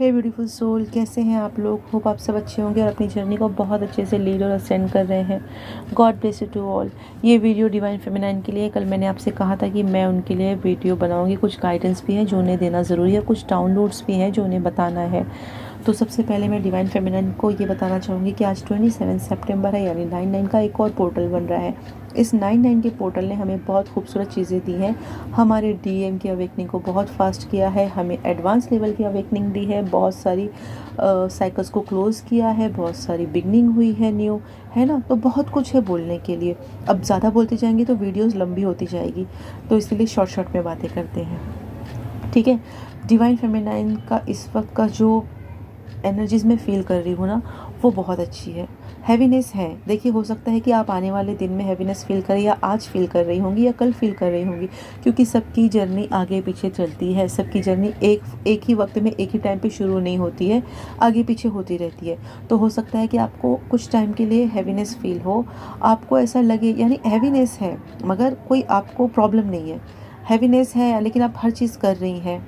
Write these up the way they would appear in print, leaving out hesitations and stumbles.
हे beautiful soul, कैसे हैं आप लोग। होप आप सब अच्छे होंगे और अपनी जर्नी को बहुत अच्छे से लीड और असेंड कर रहे हैं। God bless you to all. ये वीडियो डिवाइन फेमिनाइन के लिए। कल मैंने आपसे कहा था कि मैं उनके लिए वीडियो बनाऊंगी। कुछ गाइडेंस भी है जो उन्हें देना ज़रूरी है, कुछ डाउनलोड्स भी हैं जो उन्हें बताना है। तो सबसे पहले मैं डिवाइन फेमिनाइन को ये बताना चाहूँगी कि आज 27 सितंबर है, यानी 9/9 का एक और पोर्टल बन रहा है। इस 9/9 के पोर्टल ने हमें बहुत खूबसूरत चीज़ें दी हैं। हमारे डीएम की अवेकनिंग को बहुत फास्ट किया है, हमें एडवांस लेवल की अवेकनिंग दी है, बहुत सारी साइकिल्स को क्लोज़ किया है, बहुत सारी बिगनिंग हुई है न्यू, है ना। तो बहुत कुछ है बोलने के लिए। अब ज़्यादा बोलते जाएंगे तो वीडियोज़ लंबी होती जाएगी, तो इसलिए शॉर्ट शॉर्ट में बातें करते हैं, ठीक है। डिवाइन फेमिनाइन का इस वक्त का जो एनर्जीज़ में फ़ील कर रही हूँ ना, वो बहुत अच्छी है। हैवीनेस है। देखिए, हो सकता है कि आप आने वाले दिन में हैवीनेस फ़ील करें, या आज फ़ील कर रही होंगी या कल फ़ील कर रही होंगी, क्योंकि सबकी जर्नी आगे पीछे चलती है। सबकी जर्नी एक ही वक्त में एक ही टाइम पे शुरू नहीं होती है, आगे पीछे होती रहती है। तो हो सकता है कि आपको कुछ टाइम के लिए हैवीनेस फ़ील हो, आपको ऐसा लगे, यानी हैवीनेस है मगर कोई आपको प्रॉब्लम नहीं है। हैवीनेस है लेकिन आप हर चीज़ कर रही हैं,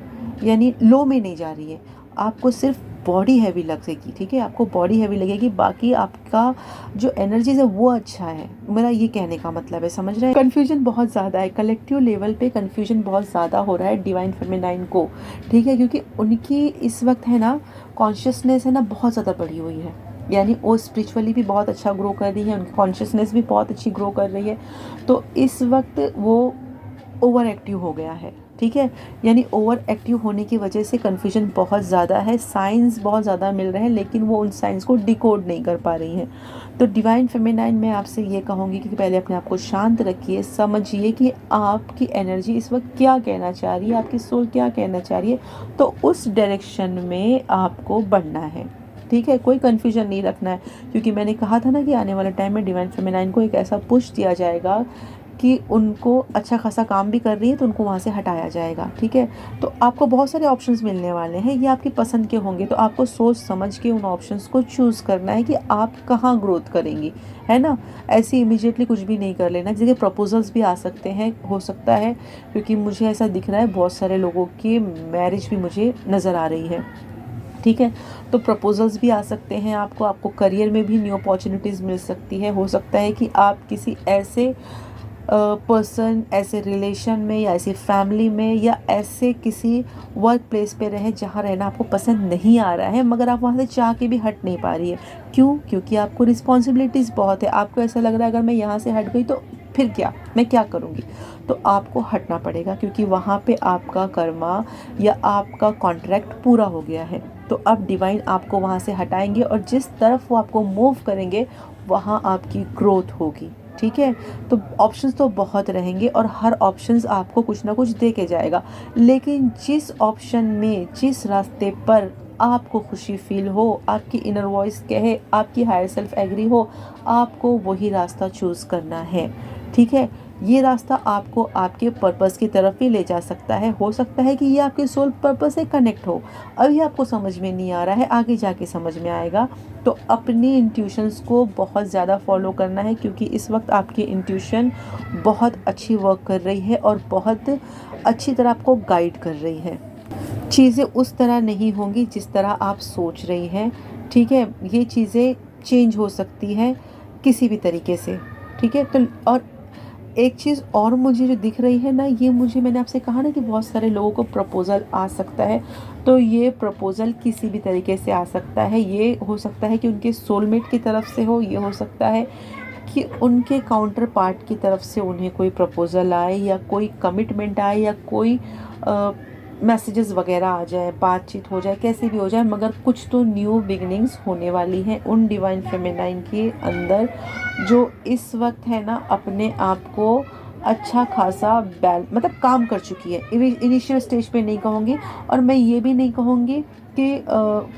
यानी लो में नहीं जा रही है। आपको सिर्फ बॉडी हैवी लगेगी, ठीक है, आपको बॉडी हैवी लगेगी, बाकी आपका जो एनर्जीज है वो अच्छा है। मेरा ये कहने का मतलब है, समझ रहे हैं। कन्फ्यूजन बहुत ज़्यादा है, कलेक्टिव लेवल पे कन्फ्यूजन बहुत ज़्यादा हो रहा है डिवाइन फेमिनाइन को, ठीक है, क्योंकि उनकी इस वक्त है ना, कॉन्शियसनेस है ना बहुत ज़्यादा बढ़ी हुई है। यानी वो स्पिरिचुअली भी बहुत अच्छा ग्रो कर रही है, उनकी कॉन्शियसनेस भी बहुत अच्छी ग्रो कर रही है। तो इस वक्त वो ओवर एक्टिव हो गया है, ठीक है। यानी ओवर एक्टिव होने की वजह से कन्फ्यूजन बहुत ज़्यादा है, साइंस बहुत ज़्यादा मिल रहे हैं, लेकिन वो उन साइंस को डिकोड नहीं कर पा रही हैं। तो डिवाइन फेमिनाइन मैं आपसे ये कहूँगी कि पहले अपने आप को शांत रखिए, समझिए कि आपकी एनर्जी इस वक्त क्या कहना चाह रही है, आपकी सोल क्या कहना चाह रही है, तो उस डायरेक्शन में आपको बढ़ना है, ठीक है। कोई कन्फ्यूजन नहीं रखना है, क्योंकि मैंने कहा था ना कि आने वाले टाइम में डिवाइन फेमिनाइन को एक ऐसा पुश दिया जाएगा कि उनको अच्छा खासा काम भी कर रही है तो उनको वहाँ से हटाया जाएगा, ठीक है। तो आपको बहुत सारे ऑप्शंस मिलने वाले हैं, ये आपकी पसंद के होंगे, तो आपको सोच समझ के उन ऑप्शंस को चूज़ करना है कि आप कहाँ ग्रोथ करेंगी, है ना। ऐसे इमीडिएटली कुछ भी नहीं कर लेना। जैसे प्रपोजल्स भी आ सकते हैं, हो सकता है, क्योंकि मुझे ऐसा दिख रहा है बहुत सारे लोगों की मैरिज भी मुझे नज़र आ रही है, ठीक है। तो प्रपोजल्स भी आ सकते हैं आपको करियर में भी न्यू अपॉर्चुनिटीज़ मिल सकती है। हो सकता है कि आप किसी ऐसे पर्सन, ऐसे रिलेशन में, या ऐसी फैमिली में, या ऐसे किसी वर्क प्लेस पे रहे जहाँ रहना आपको पसंद नहीं आ रहा है, मगर आप वहाँ से चाह के भी हट नहीं पा रही है। क्यों? क्योंकि आपको रिस्पॉन्सिबिलिटीज़ बहुत है। आपको ऐसा लग रहा है अगर मैं यहाँ से हट गई तो फिर क्या, मैं क्या करूँगी। तो आपको हटना पड़ेगा, क्योंकि वहाँ पे आपका कर्मा या आपका कॉन्ट्रैक्ट पूरा हो गया है। तो अब डिवाइन आपको वहाँ से हटाएंगे, और जिस तरफ वो आपको मूव करेंगे वहाँ आपकी ग्रोथ होगी, ठीक है। तो ऑप्शंस तो बहुत रहेंगे, और हर ऑप्शंस आपको कुछ ना कुछ दे के जाएगा, लेकिन जिस ऑप्शन में, जिस रास्ते पर आपको खुशी फील हो, आपकी इनर वॉइस कहे, आपकी हायर सेल्फ एग्री हो, आपको वही रास्ता चूज़ करना है, ठीक है। ये रास्ता आपको आपके पर्पस की तरफ ही ले जा सकता है। हो सकता है कि ये आपके सोल पर्पस से कनेक्ट हो, अभी आपको समझ में नहीं आ रहा है, आगे जाके समझ में आएगा। तो अपनी इंट्यूशंस को बहुत ज़्यादा फॉलो करना है, क्योंकि इस वक्त आपकी इंट्यूशन बहुत अच्छी वर्क कर रही है और बहुत अच्छी तरह आपको गाइड कर रही है। चीज़ें उस तरह नहीं होंगी जिस तरह आप सोच रही हैं, ठीक है। ये चीज़ें चेंज हो सकती हैं किसी भी तरीके से, ठीक है। तो और एक चीज़ और मुझे जो दिख रही है ना, ये मुझे, मैंने आपसे कहा ना कि बहुत सारे लोगों को प्रपोज़ल आ सकता है। तो ये प्रपोज़ल किसी भी तरीके से आ सकता है। ये हो सकता है कि उनके सोलमेट की तरफ से हो, ये हो सकता है कि उनके काउंटर पार्ट की तरफ से उन्हें कोई प्रपोज़ल आए, या कोई कमिटमेंट आए, या कोई मैसेजेस वगैरह आ जाए, बातचीत हो जाए, कैसे भी हो जाए, मगर कुछ तो न्यू बिगनिंग्स होने वाली हैं उन डिवाइन फेमिनाइन के अंदर, जो इस वक्त है ना अपने आप को अच्छा खासा मतलब काम कर चुकी है। इनिशियल स्टेज पे नहीं कहूँगी, और मैं ये भी नहीं कहूँगी कि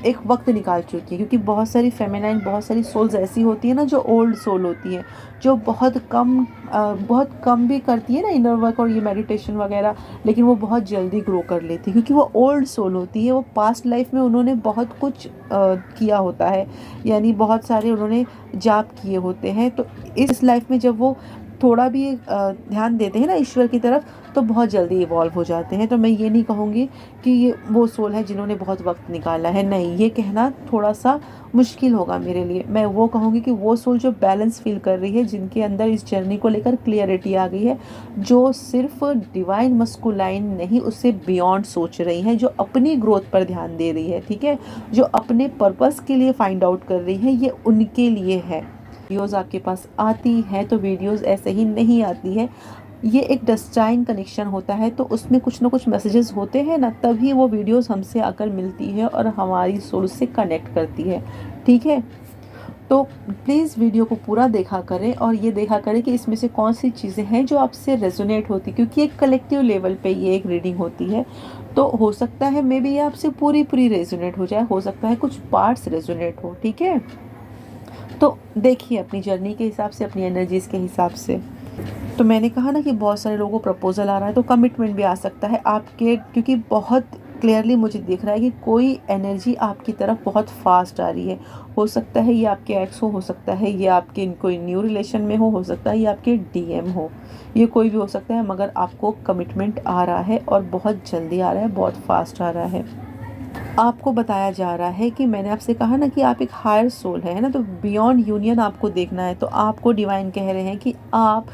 एक वक्त निकाल चुकी है, क्योंकि बहुत सारी फेमिनाइन, बहुत सारी सोल्स ऐसी होती है ना जो ओल्ड सोल होती है, जो बहुत कम भी करती है ना इनर वर्क और ये मेडिटेशन वगैरह, लेकिन वो बहुत जल्दी ग्रो कर लेती है, क्योंकि वो ओल्ड सोल होती है। वो पास्ट लाइफ में उन्होंने बहुत कुछ किया होता है, यानी बहुत सारे उन्होंने जाप किए होते हैं। तो इस लाइफ में जब वो थोड़ा भी ध्यान देते हैं ना ईश्वर की तरफ, तो बहुत जल्दी इवॉल्व हो जाते हैं। तो मैं ये नहीं कहूँगी कि ये वो सोल है जिन्होंने बहुत वक्त निकाला है, नहीं, ये कहना थोड़ा सा मुश्किल होगा मेरे लिए। मैं वो कहूँगी कि वो सोल जो बैलेंस फील कर रही है, जिनके अंदर इस जर्नी को लेकर क्लियरिटी आ गई है, जो सिर्फ डिवाइन मस्कुलाइन नहीं, उससे बियॉन्ड सोच रही हैं, जो अपनी ग्रोथ पर ध्यान दे रही है, ठीक है, जो अपने पर्पस के लिए फाइंड आउट कर रही है, ये उनके लिए है। वीडियोज़ आपके पास आती है तो वीडियोज़ ऐसे ही नहीं आती है, ये एक डेस्टाइन कनेक्शन होता है, तो उसमें कुछ ना कुछ मैसेजेस होते हैं ना, तभी वो वीडियोस हमसे आकर मिलती है और हमारी सोल से कनेक्ट करती है, ठीक है। तो प्लीज़ वीडियो को पूरा देखा करें और ये देखा करें कि इसमें से कौन सी चीज़ें हैं जो आपसे रेजोनेट होती, क्योंकि एक कलेक्टिव लेवल पे ये एक रीडिंग होती है। तो हो सकता है मे बी ये आपसे पूरी पूरी रेजोनेट हो जाए, हो सकता है कुछ पार्ट्स रेजोनेट हो, ठीक है। तो देखिए अपनी जर्नी के हिसाब से, अपनी एनर्जीज़ के हिसाब से। तो मैंने कहा ना कि बहुत सारे लोगों को प्रपोजल आ रहा है, तो कमिटमेंट भी आ सकता है आपके, क्योंकि बहुत क्लियरली मुझे दिख रहा है कि कोई एनर्जी आपकी तरफ बहुत फास्ट आ रही है। हो सकता है ये आपके एक्स हो सकता है ये आपके कोई न्यू रिलेशन में हो सकता है ये आपके डीएम हो, ये कोई भी हो सकता है, मगर आपको कमिटमेंट आ रहा है और बहुत जल्दी आ रहा है, बहुत फास्ट आ रहा है। आपको बताया जा रहा है कि मैंने आपसे कहा ना कि आप एक हायर सोल है ना, तो बियॉन्ड यूनियन आपको देखना है। तो आपको डिवाइन कह रहे हैं कि आप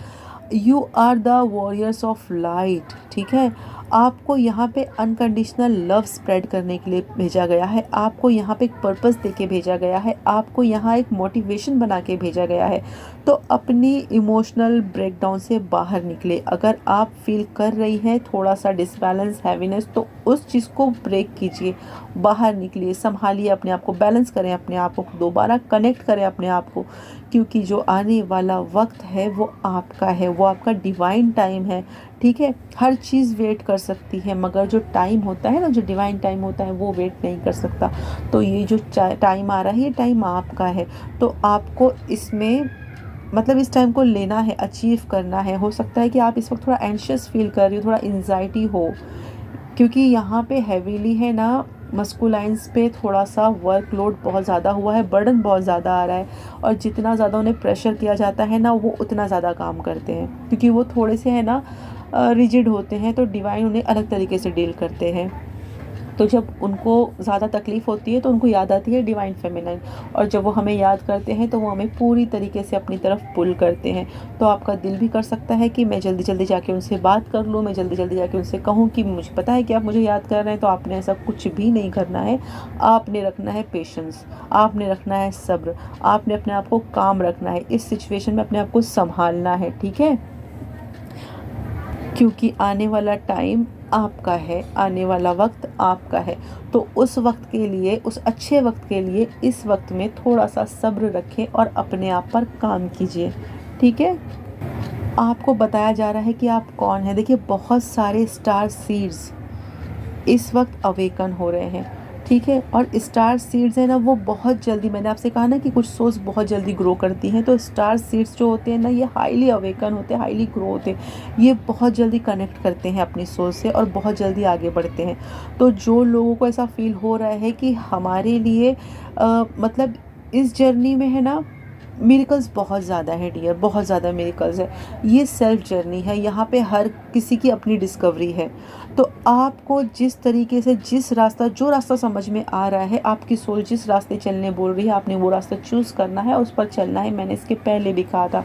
you are the warriors of light, ठीक है। आपको यहाँ पे अनकंडीशनल लव स्प्रेड करने के लिए भेजा गया है, आपको यहाँ पे एक पर्पस दे के भेजा गया है, आपको यहाँ एक मोटिवेशन बना के भेजा गया है। तो अपनी इमोशनल ब्रेकडाउन से बाहर निकले। अगर आप फील कर रही हैं थोड़ा सा डिसबैलेंस, हैवीनेस, तो उस चीज़ को ब्रेक कीजिए, बाहर निकलिए, संभालिए अपने आप को, बैलेंस करें अपने आप को, दोबारा कनेक्ट करें अपने आप को, क्योंकि जो आने वाला वक्त है वो आपका है, वो आपका डिवाइन टाइम है, ठीक है। हर चीज़ वेट कर सकती है, मगर जो टाइम होता है ना, जो डिवाइन टाइम होता है, वो वेट नहीं कर सकता। तो ये जो टाइम आ रहा है, ये टाइम आपका है। तो आपको इसमें मतलब इस टाइम को लेना है, अचीव करना है। हो सकता है कि आप इस वक्त थोड़ा एंशियस फील कर रही हो, थोड़ा एंजाइटी हो, क्योंकि यहाँ पे हैवीली है ना, मस्कुलाइंस पे थोड़ा सा वर्कलोड बहुत ज़्यादा हुआ है, बर्डन बहुत ज़्यादा आ रहा है, और जितना ज़्यादा उन्हें प्रेशर किया जाता है ना, वो उतना ज़्यादा काम करते हैं, क्योंकि वो थोड़े से है ना रिजिड होते हैं, तो डिवाइन उन्हें अलग तरीके से डील करते हैं। तो जब उनको ज़्यादा तकलीफ़ होती है तो उनको याद आती है डिवाइन फेमिनाइन, और जब वो हमें याद करते हैं तो वो हमें पूरी तरीके से अपनी तरफ पुल करते हैं। तो आपका दिल भी कर सकता है कि मैं जल्दी जल्दी जाके उनसे बात कर लूँ, मैं जल्दी जल्दी जाके उनसे कहूँ कि मुझे पता है कि आप मुझे याद कर रहे हैं। तो आपने ऐसा कुछ भी नहीं करना है, आपने रखना है पेशेंस, आपने रखना है सब्र, आपने अपने आप को काम रखना है, इस सिचुएशन में अपने आप को संभालना है, ठीक है। क्योंकि आने वाला टाइम आपका है, आने वाला वक्त आपका है। तो उस वक्त के लिए, उस अच्छे वक्त के लिए इस वक्त में थोड़ा सा सब्र रखें और अपने आप पर काम कीजिए, ठीक है। आपको बताया जा रहा है कि आप कौन है। देखिए बहुत सारे स्टार सीड्स इस वक्त अवेकन हो रहे हैं, ठीक है। और स्टार सीड्स है ना, वो बहुत जल्दी, मैंने आपसे कहा ना कि कुछ सोल्स बहुत जल्दी ग्रो करती हैं, तो स्टार सीड्स जो होते हैं ना, ये हाईली अवेकन होते हैं, हाईली ग्रो होते हैं, ये बहुत जल्दी कनेक्ट करते हैं अपनी सोल से और बहुत जल्दी आगे बढ़ते हैं। तो जो लोगों को ऐसा फील हो रहा है कि हमारे लिए मतलब इस जर्नी में है ना, मिरेकल्स बहुत ज़्यादा है डियर, बहुत ज़्यादा मिरेकल्स है। ये सेल्फ जर्नी है, यहाँ पे हर किसी की अपनी डिस्कवरी है। तो आपको जिस तरीके से, जिस रास्ता, जो रास्ता समझ में आ रहा है, आपकी सोल जिस रास्ते चलने बोल रही है, आपने वो रास्ता चूज़ करना है, उस पर चलना है। मैंने इसके पहले भी कहा था,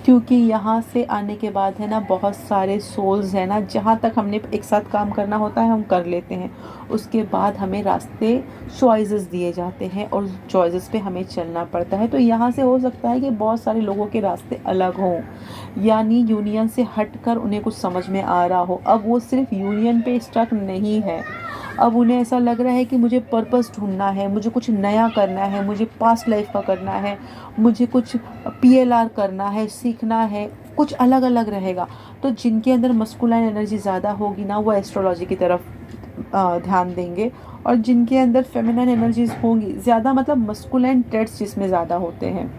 क्योंकि यहाँ से आने के बाद है ना, बहुत सारे सोल्स हैं ना, जहाँ तक हमने एक साथ काम करना होता है हम कर लेते हैं, उसके बाद हमें रास्ते चॉइसेस दिए जाते हैं और चॉइसेस पे हमें चलना पड़ता है। तो यहाँ से हो सकता है कि बहुत सारे लोगों के रास्ते अलग हों, यानी यूनियन से हटकर उन्हें कुछ समझ में आ रहा हो। अब वो सिर्फ यूनियन पे स्टक नहीं है, अब उन्हें ऐसा लग रहा है कि मुझे पर्पस ढूंढना है, मुझे कुछ नया करना है, मुझे पास्ट लाइफ का करना है, मुझे कुछ पीएलआर करना है, सीखना है, कुछ अलग अलग रहेगा। तो जिनके अंदर मस्कुलाइन एनर्जी ज़्यादा होगी ना, वो एस्ट्रोलॉजी की तरफ ध्यान देंगे, और जिनके अंदर फेमिनाइन एनर्जीज होंगी ज़्यादा, मतलब मस्कुलाइन ट्रेड्स जिसमें ज़्यादा होते हैं,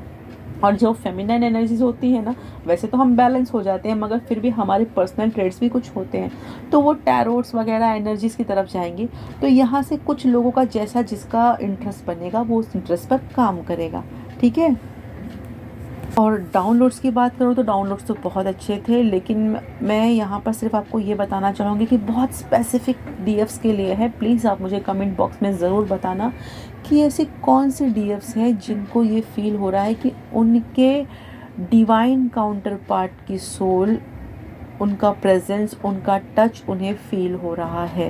और जो फेमिनाइन एनर्जीज होती है ना, वैसे तो हम बैलेंस हो जाते हैं, मगर फिर भी हमारे पर्सनल ट्रेड्स भी कुछ होते हैं, तो वो टैरोट्स वगैरह एनर्जीज की तरफ जाएंगी। तो यहाँ से कुछ लोगों का जैसा जिसका इंटरेस्ट बनेगा, वो उस इंटरेस्ट पर काम करेगा, ठीक है। और डाउनलोड्स की बात करूँ तो डाउनलोड्स तो बहुत अच्छे थे, लेकिन मैं यहाँ पर सिर्फ आपको ये बताना चाहूँगी कि बहुत स्पेसिफ़िक डीएफ्स के लिए है। प्लीज़ आप मुझे कमेंट बॉक्स में ज़रूर बताना कि ऐसे कौन से डीएफ्स हैं जिनको ये फ़ील हो रहा है कि उनके डिवाइन काउंटर पार्ट की सोल, उनका प्रेजेंस, उनका टच उन्हें फ़ील हो रहा है।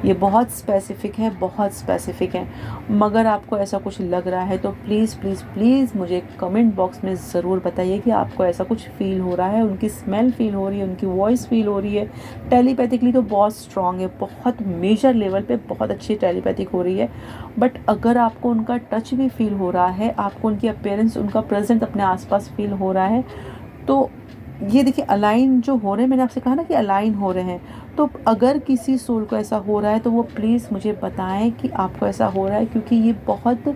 ये बहुत स्पेसिफ़िक है, बहुत स्पेसिफ़िक है। मगर आपको ऐसा कुछ लग रहा है तो प्लीज़ प्लीज़ प्लीज़ मुझे कमेंट बॉक्स में ज़रूर बताइए कि आपको ऐसा कुछ फ़ील हो रहा है, उनकी स्मेल फ़ील हो रही है, उनकी वॉइस फ़ील हो रही है। टेलीपैथिकली तो बहुत स्ट्रॉन्ग है, बहुत मेजर लेवल पे बहुत अच्छी टेलीपैथिक हो रही है। बट अगर आपको उनका टच भी फ़ील हो रहा है, आपको उनकी अपीयरेंस, उनका प्रेजेंस अपने आसपास फ़ील हो रहा है, तो ये देखिए अलाइन जो हो रहे हैं, मैंने आपसे कहा ना कि अलाइन हो रहे हैं। तो अगर किसी सोल को ऐसा हो रहा है तो वो प्लीज़ मुझे बताएं कि आपको ऐसा हो रहा है, क्योंकि ये बहुत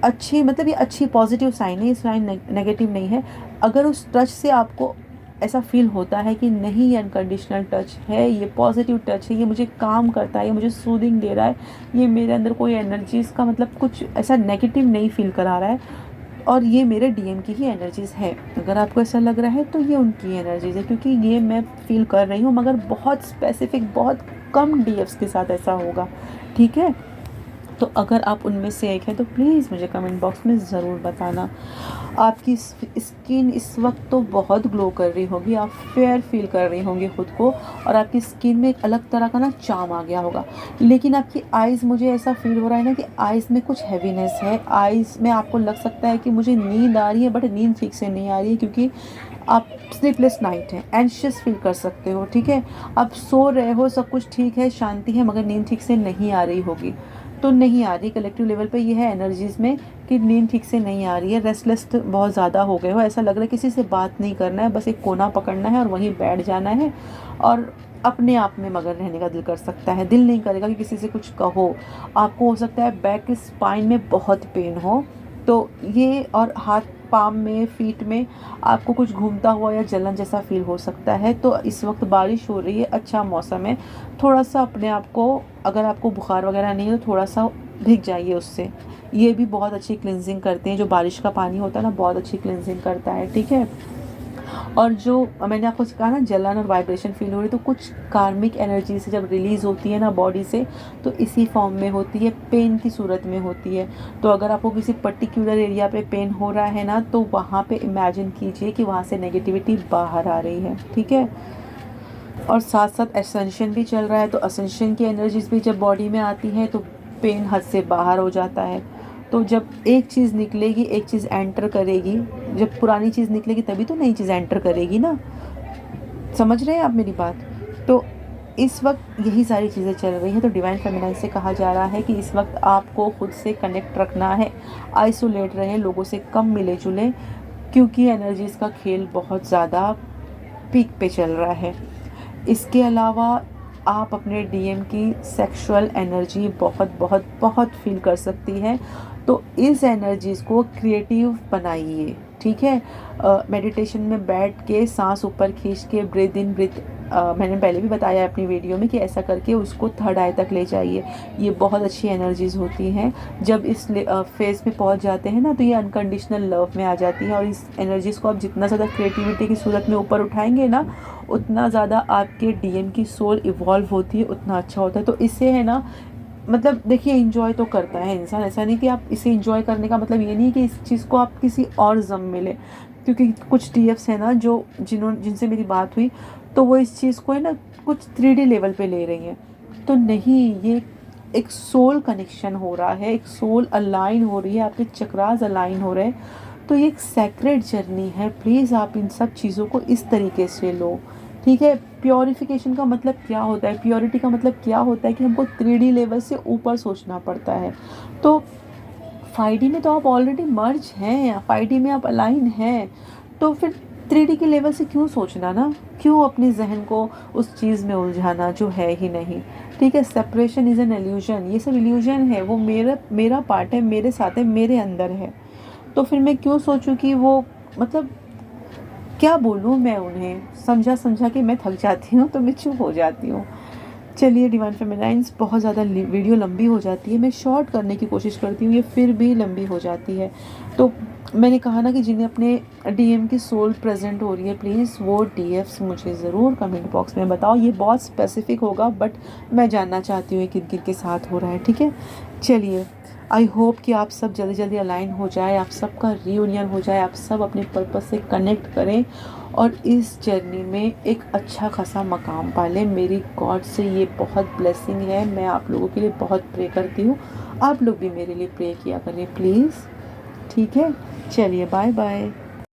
अच्छी, मतलब ये अच्छी पॉजिटिव साइन है, ये साइन नेगेटिव नहीं है। अगर उस टच से आपको ऐसा फील होता है कि नहीं ये अनकंडीशनल टच है, ये पॉजिटिव टच है, ये मुझे काम करता है, ये मुझे सूदिंग दे रहा है, ये मेरे अंदर कोई एनर्जीज़ का मतलब कुछ ऐसा नेगेटिव नहीं फील करा रहा है, और ये मेरे डीएम की ही एनर्जीज़ है, अगर आपको ऐसा लग रहा है तो ये उनकी एनर्जीज़ है, क्योंकि ये मैं फ़ील कर रही हूँ। मगर बहुत स्पेसिफ़िक, बहुत कम डीएफ्स के साथ ऐसा होगा, ठीक है। तो अगर आप उनमें से एक हैं तो प्लीज़ मुझे कमेंट बॉक्स में ज़रूर बताना। आपकी स्किन इस वक्त तो बहुत ग्लो कर रही होगी, आप फेयर फील कर रही होंगी ख़ुद को, और आपकी स्किन में एक अलग तरह का ना चार्म आ गया होगा। लेकिन आपकी आइज़, मुझे ऐसा फील हो रहा है ना कि आइज़ में कुछ हैवीनेस है। आइज़ में आपको लग सकता है कि मुझे नींद आ रही है, बट नींद ठीक से नहीं आ रही है, क्योंकि आप स्लीपलेस नाइट है, एंशियस फील कर सकते हो, ठीक है। आप सो रहे हो, सब कुछ ठीक है, शांति है, मगर नींद ठीक से नहीं आ रही होगी। तो नहीं आ रही, कलेक्टिव लेवल पे ये है एनर्जीज़ में कि नींद ठीक से नहीं आ रही है, रेस्टलेस बहुत ज़्यादा हो गए हो, ऐसा लग रहा है किसी से बात नहीं करना है, बस एक कोना पकड़ना है और वहीं बैठ जाना है, और अपने आप में मगन रहने का दिल कर सकता है। दिल नहीं करेगा कि किसी से कुछ कहो। आपको हो सकता है बैक स्पाइन में बहुत पेन हो, तो ये, और हाथ पाम में, फीट में आपको कुछ घूमता हुआ या जलन जैसा फील हो सकता है। तो इस वक्त बारिश हो रही है, अच्छा मौसम है, थोड़ा सा अपने आप को, अगर आपको बुखार वगैरह नहीं है तो थोड़ा सा भीग जाइए उससे। ये भी बहुत अच्छी क्लिनजिंग करते हैं, जो बारिश का पानी होता है ना, बहुत अच्छी क्लिनजिंग करता है, ठीक है। और जो मैंने आपको कहा ना जलन और वाइब्रेशन फील हो रही है, तो कुछ कार्मिक एनर्जी से जब रिलीज़ होती है ना बॉडी से, तो इसी फॉर्म में होती है, पेन की सूरत में होती है। तो अगर आपको किसी पर्टिकुलर एरिया पे पेन हो रहा है ना, तो वहाँ पे इमेजिन कीजिए कि वहाँ से नेगेटिविटी बाहर आ रही है, ठीक है। और साथ साथ एसेंशन भी चल रहा है, तो असेंशन की एनर्जीज भी जब बॉडी में आती है तो पेन हद से बाहर हो जाता है। तो जब एक चीज़ निकलेगी, एक चीज़ एंटर करेगी, जब पुरानी चीज़ निकलेगी तभी तो नई चीज़ एंटर करेगी ना। समझ रहे हैं आप मेरी बात? तो इस वक्त यही सारी चीज़ें चल रही हैं। तो डिवाइन फेमिनाइन से कहा जा रहा है कि इस वक्त आपको खुद से कनेक्ट रखना है, आइसोलेट रहें, लोगों से कम मिले जुलें, क्योंकि एनर्जीज़ का खेल बहुत ज़्यादा पीक पे चल रहा है। इसके अलावा आप अपने डीएम की सेक्सुअल एनर्जी बहुत बहुत बहुत फील कर सकती हैं, तो इस एनर्जीज़ को क्रिएटिव बनाइए, ठीक है। मेडिटेशन में बैठ के सांस ऊपर खींच के ब्रीथ इन ब्रीथ, मैंने पहले भी बताया है अपनी वीडियो में कि ऐसा करके उसको थर्ड आई तक ले जाइए। ये बहुत अच्छी एनर्जीज़ होती हैं। जब इस फेज़ में पहुंच जाते हैं ना, तो ये अनकंडीशनल लव में आ जाती है, और इस एनर्जीज़ को आप जितना ज़्यादा क्रिएटिविटी की सूरत में ऊपर उठाएंगे ना, उतना ज़्यादा आपके डीएम की सोल इवॉल्व होती है, उतना अच्छा होता है। तो इससे है ना, मतलब देखिए इंजॉय तो करता है इंसान, ऐसा नहीं कि आप इसे इंजॉय करने का मतलब ये नहीं कि इस चीज़ को आप किसी और जम मिले, क्योंकि कुछ डीएफ्स हैं ना जो जिनसे मेरी बात हुई, तो वो इस चीज़ को है ना कुछ 3D लेवल पे ले रही हैं। तो नहीं, ये एक सोल कनेक्शन हो रहा है, एक सोल अलाइन हो रही है, आपके चक्रास अलाइन हो रहे हैं। तो ये एक सेक्रेट जर्नी है, प्लीज़ आप इन सब चीज़ों को इस तरीके से लो, ठीक है। प्योरिफिकेशन का मतलब क्या होता है, प्योरिटी का मतलब क्या होता है कि हमको 3D लेवल से ऊपर सोचना पड़ता है। तो 5D में तो आप ऑलरेडी मर्ज हैं, 5D में आप अलाइन हैं, तो फिर 3D के लेवल से क्यों सोचना ना, क्यों अपने जहन को उस चीज़ में उलझाना जो है ही नहीं, ठीक है। सेपरेशन इज़ एन इल्यूजन, ये सब इल्यूजन है, वो मेरा पार्ट है, मेरे साथ है, मेरे अंदर है। तो फिर मैं क्यों सोचूं कि वो, मतलब क्या बोलूँ मैं उन्हें, समझा समझा के मैं थक जाती हूँ, तो मैं चुप हो जाती हूँ। चलिए डिवाइन फेमिनाइन्स, बहुत ज़्यादा वीडियो लंबी हो जाती है, मैं शॉर्ट करने की कोशिश करती हूँ, ये फिर भी लंबी हो जाती है। तो मैंने कहा ना कि जिन्हें अपने डीएम की सोल प्रेजेंट हो रही है, प्लीज़ वो डीएफ्स मुझे ज़रूर कमेंट बॉक्स में बताओ। ये बहुत स्पेसिफिक होगा, बट मैं जानना चाहती हूँ किन किन के साथ हो रहा है, ठीक है। चलिए, आई होप कि आप सब जल्दी जल्दी अलाइन हो जाए, आप सबका रीयूनियन हो जाए, आप सब अपने पर्पस से कनेक्ट करें और इस जर्नी में एक अच्छा खासा मकाम पालें। मेरी गॉड से ये बहुत ब्लेसिंग है, मैं आप लोगों के लिए बहुत प्रे करती हूँ। आप लोग भी मेरे लिए प्रे किया करें प्लीज़, ठीक है। चलिए, बाय बाय।